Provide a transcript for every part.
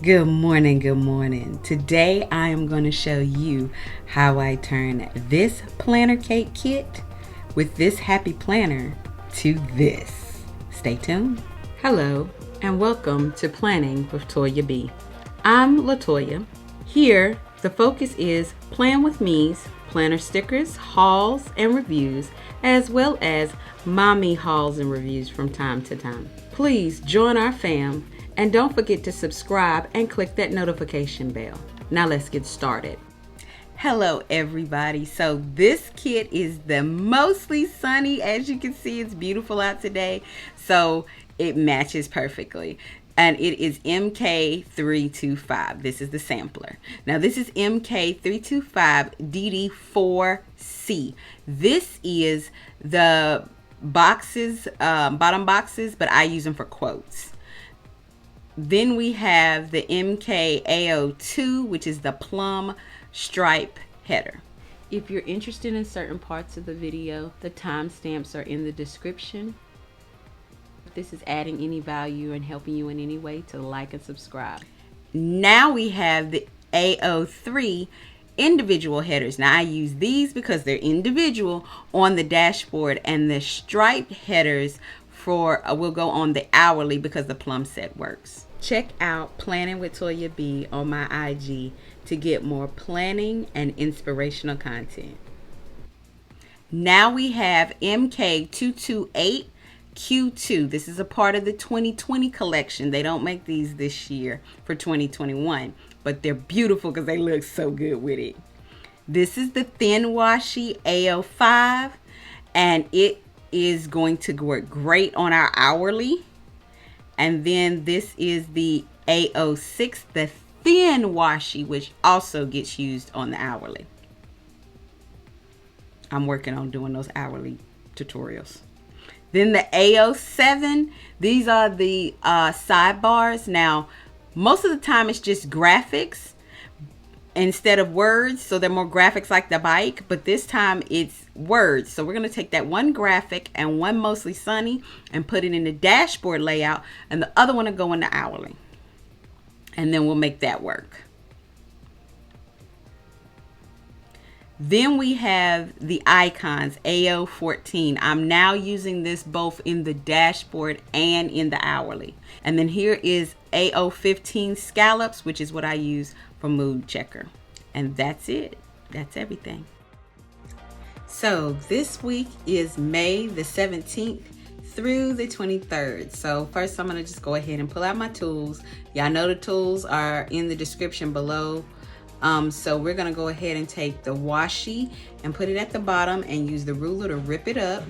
Good morning, good morning. Today I am going to show you how I turn this plannerkate kit with this happy planner to this. Stay tuned. Hello and welcome to Planning with Toya B. I'm LaToya. Here the focus is Plan with Me's planner stickers, hauls, and reviews, as well as mommy hauls and reviews from time to time. Please join our fam. And don't forget to subscribe and click that notification bell. Now let's get started. Hello everybody. So this kit is the mostly sunny. As you can see, it's beautiful out today. So it matches perfectly. And it is MK325. This is the sampler. Now this is MK325 DD4C. This is the boxes, bottom boxes, but I use them for quotes. Then we have the MKAO2, which is the Plum stripe header. If you're interested in certain parts of the video, the timestamps are in the description. If this is adding any value and helping you in any way, to like and subscribe. Now we have the AO3 individual headers. Now I use these because they're individual on the dashboard, and the striped headers for will go on the hourly because the Plum set works. Check out Planning with Toya B on my IG to get more planning and inspirational content. Now we have MK228Q2. This is a part of the 2020 collection. They don't make these this year for 2021, but they're beautiful because they look so good with it. This is the thin washi AO5, and it is going to work great on our hourly. And then this is the AO6, the thin washi, which also gets used on the hourly. I'm working on doing those hourly tutorials. Then the AO7, these are the sidebars. Now, most of the time it's just graphics instead of words, so they're more graphics like the bike, but this time it's words. So we're going to take that one graphic and one mostly sunny and put it in the dashboard layout, and the other one will go in the hourly, and then we'll make that work. Then we have the icons, AO14. I'm now using this both in the dashboard and in the hourly. And then here is AO15 scallops, which is what I use for mood checker. And that's it. That's everything. So this week is May the 17th through the 23rd. So first I'm going to just go ahead and pull out my tools. Y'all know the tools are in the description below. So we're going to go ahead and take the washi and put it at the bottom and use the ruler to rip it up.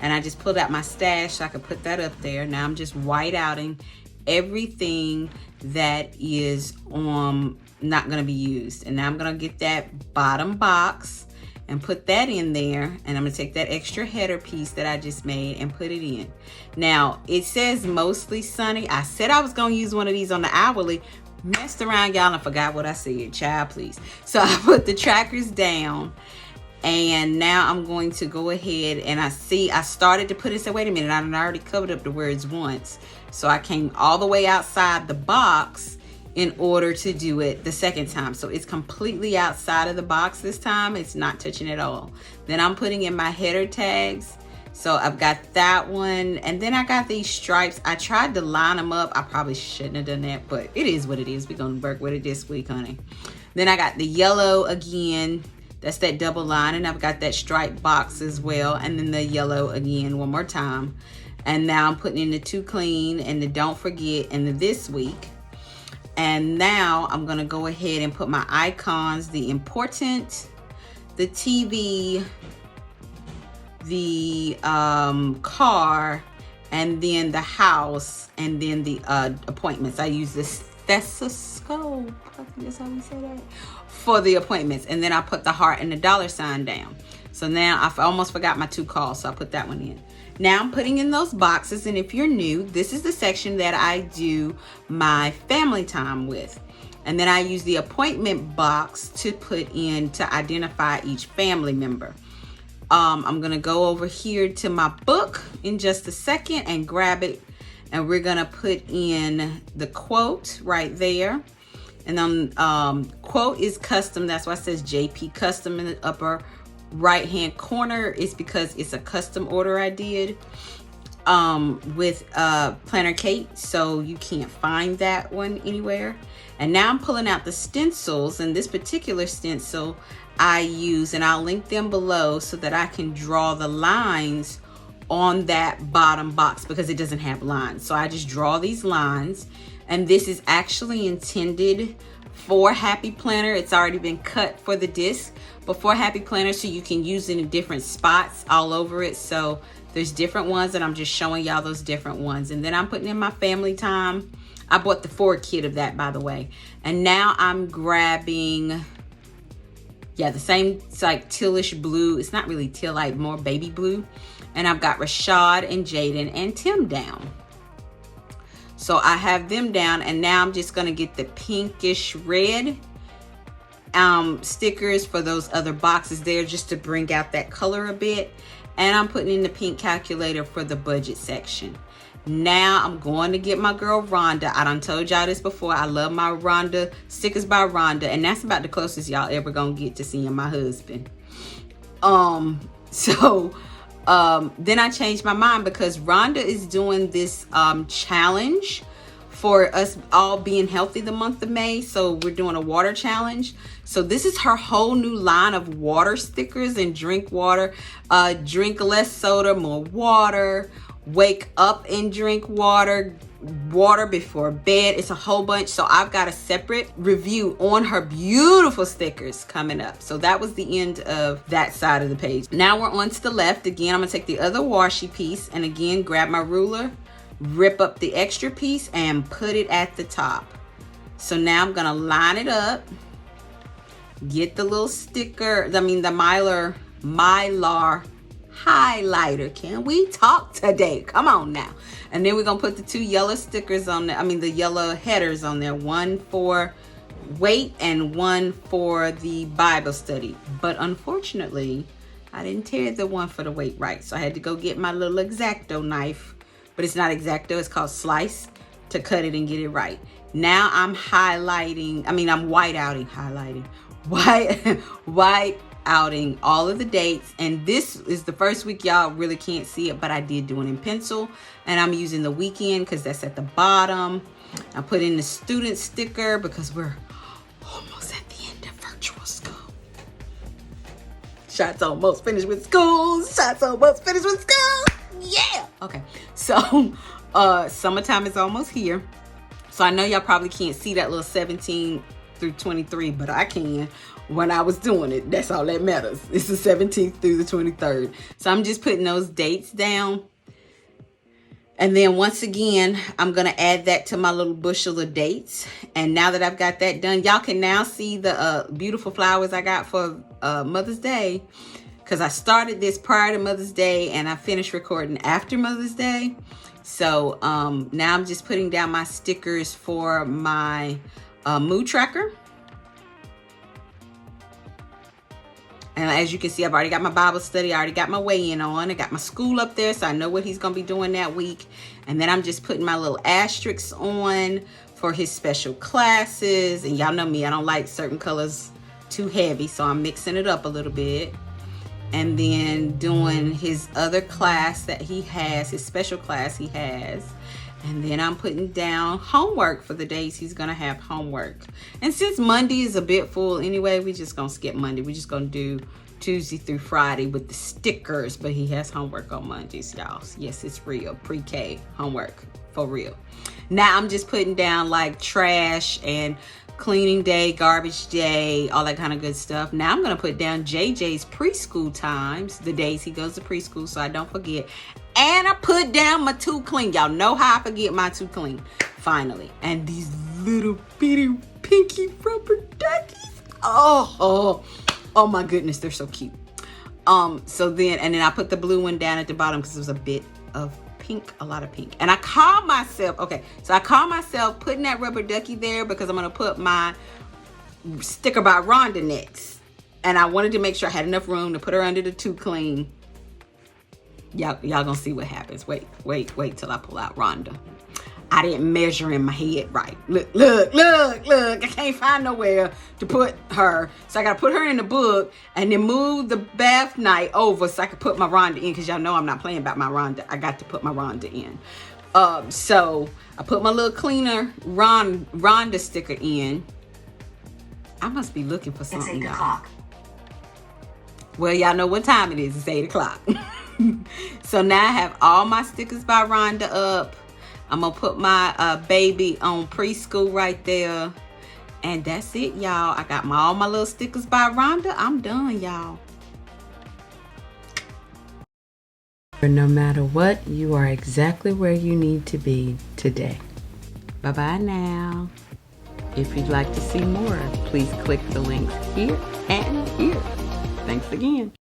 And I just pulled out my stash so I could put that up there. Now I'm just white outing everything that is not going to be used. And now I'm going to get that bottom box and put that in there. And I'm going to take that extra header piece that I just made and put it in. Now it says mostly sunny. I said I was going to use one of these on the hourly. Messed around, y'all, and forgot what I said. Child, please. So I put the trackers down, and now I'm going to go ahead, and I started to put it. So wait a minute, I already covered up the words once, so I came all the way outside the box in order to do it the second time. So it's completely outside of the box this time. It's not touching at all. Then I'm putting in my header tags. So I've got that one, and then I got these stripes. I tried to line them up. I probably shouldn't have done that, but it is what it is. We're gonna work with it this week, honey. Then I got the yellow again. That's that double line, and I've got that stripe box as well, and then the yellow again one more time. And now I'm putting in the to clean and the don't forget and the this week. And now I'm gonna go ahead and put my icons, the important, the TV, the car, and then the house, and then the appointments. I use this stethoscope, I think that's how we say that, for the appointments. And then I put the heart and the dollar sign down. So now I almost forgot my 2 calls, so I put that one in. Now I'm putting in those boxes, and if you're new, this is the section that I do my family time with. And then I use the appointment box to put in to identify each family member. I'm gonna go over here to my book in just a second and grab it And we're gonna put in the quote right there. And then quote is custom. That's why it says JP Custom in the upper right hand corner. It's because it's a custom order I did with plannerkate, so you can't find that one anywhere. And now I'm pulling out the stencils, and this particular stencil I use, and I'll link them below so that I can draw the lines on that bottom box because it doesn't have lines. So I just draw these lines, and this is actually intended for Happy Planner. It's already been cut for the disc, but for Happy Planner, so you can use it in different spots all over it. So there's different ones, and I'm just showing y'all those different ones. And then I'm putting in my family time. I bought the 4 kit of that, by the way. And now I'm grabbing, yeah, the same, it's like tealish blue. It's not really teal, like more baby blue. And I've got Rashad and Jaden and Tim down. So I have them down, and now I'm just gonna get the pinkish red stickers for those other boxes there just to bring out that color a bit. And I'm putting in the pink calculator for the budget section. Now I'm going to get my girl Rhonda. I done told y'all this before. I love my Rhonda stickers by Rhonda, and that's about the closest y'all ever gonna get to seeing my husband. Then I changed my mind because Rhonda is doing this challenge for us all being healthy the month of May. So we're doing a water challenge. So this is her whole new line of water stickers and drink water. Drink less soda, more water. Wake up and drink water. Water before bed. It's a whole bunch. So I've got a separate review on her beautiful stickers coming up. So that was the end of that side of the page. Now we're on to the left. Again, I'm gonna take the other washi piece and again grab my ruler, rip up the extra piece and put it at the top. So now I'm gonna line it up, get the little sticker, the mylar highlighter. Can we talk today? Come on now. And then we're gonna put the 2 yellow stickers on there, the yellow headers on there, one for weight and one for the Bible study. But unfortunately, I didn't tear the one for the weight right, so I had to go get my little X-Acto knife, but it's not X-Acto, it's called Slice, to cut it and get it right. Now I'm white outing all of the dates, and this is the first week y'all really can't see it, but I did do it in pencil, and I'm using the weekend because that's at the bottom. I put in the student sticker because we're almost at the end of virtual school. Shots almost finished with school. Shots almost finished with school. Yeah. Okay. So summertime is almost here. So I know y'all probably can't see that little 17 through 23, but I can when I was doing it. That's all that matters. It's the 17th through the 23rd. So I'm just putting those dates down. And then once again, I'm going to add that to my little bushel of dates. And now that I've got that done, y'all can now see the beautiful flowers I got for Mother's Day. Because I started this prior to Mother's Day and I finished recording after Mother's Day. So now I'm just putting down my stickers for my mood tracker. And as you can see, I've already got my Bible study. I already got my weigh-in on. I got my school up there, so I know what he's going to be doing that week. And then I'm just putting my little asterisks on for his special classes. And y'all know me, I don't like certain colors too heavy, so I'm mixing it up a little bit. And then doing his other class that he has, his special class he has. And then I'm putting down homework for the days he's going to have homework. And since Monday is a bit full anyway, we're just going to skip Monday. We're just going to do Tuesday through Friday with the stickers. But he has homework on Mondays, y'all. Yes, it's real. Pre-K homework for real. Now I'm just putting down like trash and cleaning day, garbage day, all that kind of good stuff. Now I'm going to put down JJ's preschool times, the days he goes to preschool, so I don't forget. And I put down my 2 clean. Y'all know how I forget my 2 clean. Finally. And these little bitty pinky rubber duckies. Oh my goodness. They're so cute. So then I put the blue one down at the bottom because it was a bit of pink, a lot of pink. And I call myself putting that rubber ducky there because I'm going to put my sticker by Rhonda next. And I wanted to make sure I had enough room to put her under the 2 clean Y'all gonna see what happens. Wait till I pull out Rhonda. I didn't measure in my head right. Look. I can't find nowhere to put her. So I got to put her in the book and then move the bath night over so I can put my Rhonda in, because y'all know I'm not playing about my Rhonda. I got to put my Rhonda in. So I put my little cleaner Rhonda sticker in. I must be looking for something, y'all. It's 8 o'clock. Well, y'all know what time it is. It's 8 o'clock. So now I have all my stickers by Rhonda up. I'm gonna put my baby on preschool right there. And that's it, y'all. I got all my little stickers by Rhonda. I'm done, y'all. No matter what, you are exactly where you need to be today. Bye-bye now. If you'd like to see more, please click the links here and here. Thanks again.